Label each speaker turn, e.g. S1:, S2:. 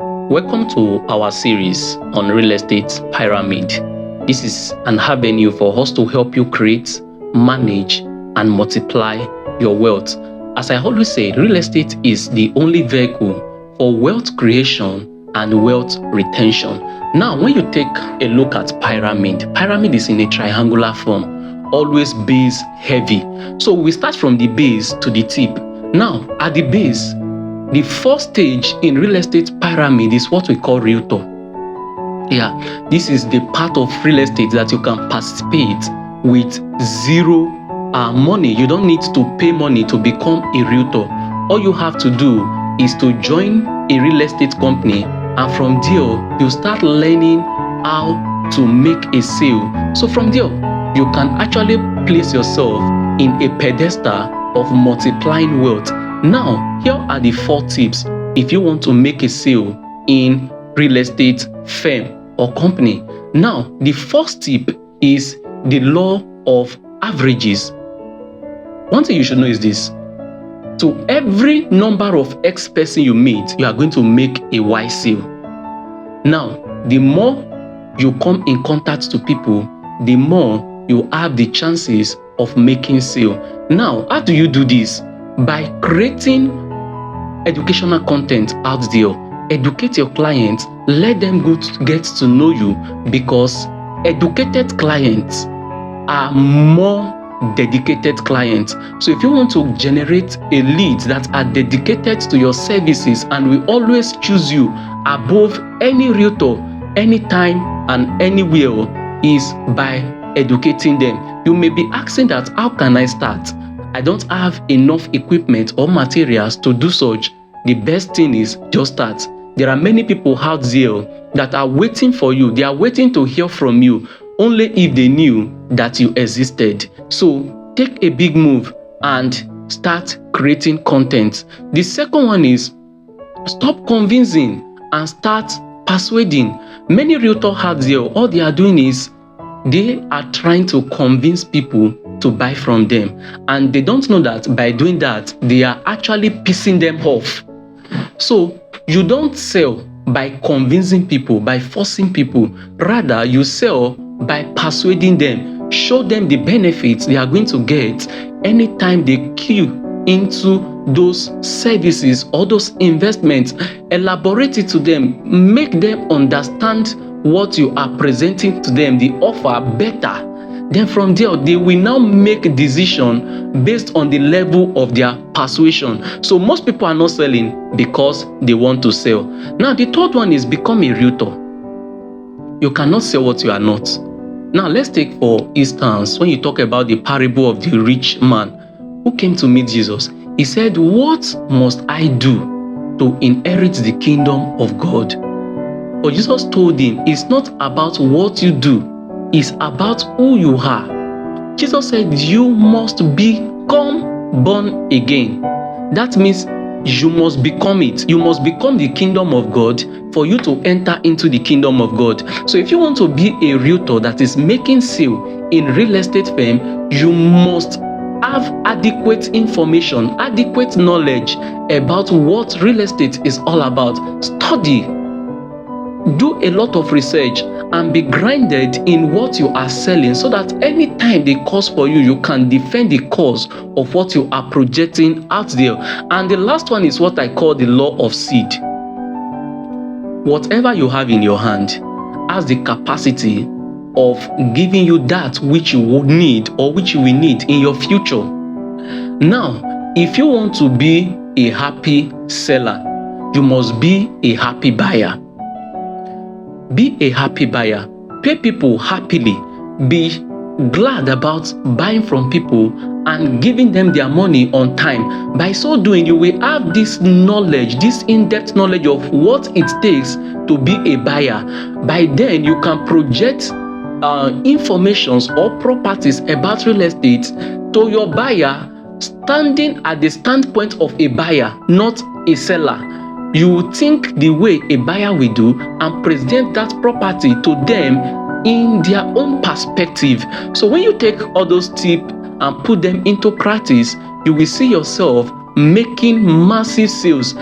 S1: Welcome to our series on real estate pyramid. This is an avenue for us to help you create, manage, and multiply your wealth. As I always say, real estate is the only vehicle for wealth creation and wealth retention. Now, when you take a look at pyramid is in a triangular form, always base heavy. So we start from the base to the tip. Now, at the base, the first stage in real estate pyramid is what we call Realtor. This is the part of real estate that you can participate with zero money. You don't need to pay money to become a Realtor. All you have to do is to join a real estate company, and from there, you start learning how to make a sale. So from there, you can actually place yourself in a pedestal of multiplying wealth. Now, here are the 4 tips if you want to make a sale in real estate firm or company. Now, the first tip is the law of averages. One thing you should know is this: to every number of X person you meet, you are going to make a Y sale. Now, the more you come in contact to people, the more you have the chances of making sale. Now, how do you do this? By creating educational content out there. Educate your clients, let them get to know you, because educated clients are more dedicated clients. So if you want to generate a lead that are dedicated to your services and will always choose you above any realtor, anytime and anywhere, is by educating them. You may be asking that, how can I start? I don't have enough equipment or materials to do such. The best thing is just start. There are many people out there that are waiting for you. They are waiting to hear from you only if they knew that you existed. So take a big move and start creating content. The second one is stop convincing and start persuading. Many realtors out there, all they are doing is they are trying to convince people to buy from them, and they don't know that by doing that, they are actually pissing them off. So you don't sell by convincing people, by forcing people. Rather, you sell by persuading them. Show them the benefits they are going to get anytime they queue into those services or those investments. Elaborate it to them. Make them understand what you are presenting to them, the offer, better. Then from there, they will now make a decision based on the level of their persuasion. So most people are not selling because they want to sell. Now, the third one is become a realtor. You cannot sell what you are not. Now, let's take for instance, when you talk about the parable of the rich man who came to meet Jesus. He said, "What must I do to inherit the kingdom of God?" But Jesus told him, it's not about what you do, it's about who you are. Jesus said, you must become born again. That means you must become it. You must become the kingdom of God for you to enter into the kingdom of God. So if you want to be a realtor that is making sale in real estate firm, you must have adequate information, adequate knowledge about what real estate is all about. Study. Do a lot of research and be grounded in what you are selling, so that anytime they cause for you, you can defend the cause of what you are projecting out there. And the last one is what I call the law of seed. Whatever you have in your hand has the capacity of giving you that which you would need or which you will need in your future. Now, if you want to be a happy seller, you must be a happy buyer. Be a happy buyer. Pay people happily. Be glad about buying from people and giving them their money on time. By so doing, you will have this knowledge, this in-depth knowledge of what it takes to be a buyer. By then, you can project informations or properties about real estate to your buyer, standing at the standpoint of a buyer, not a seller. You will think the way a buyer will do and present that property to them in their own perspective. So when you take all those tips and put them into practice, you will see yourself making massive sales.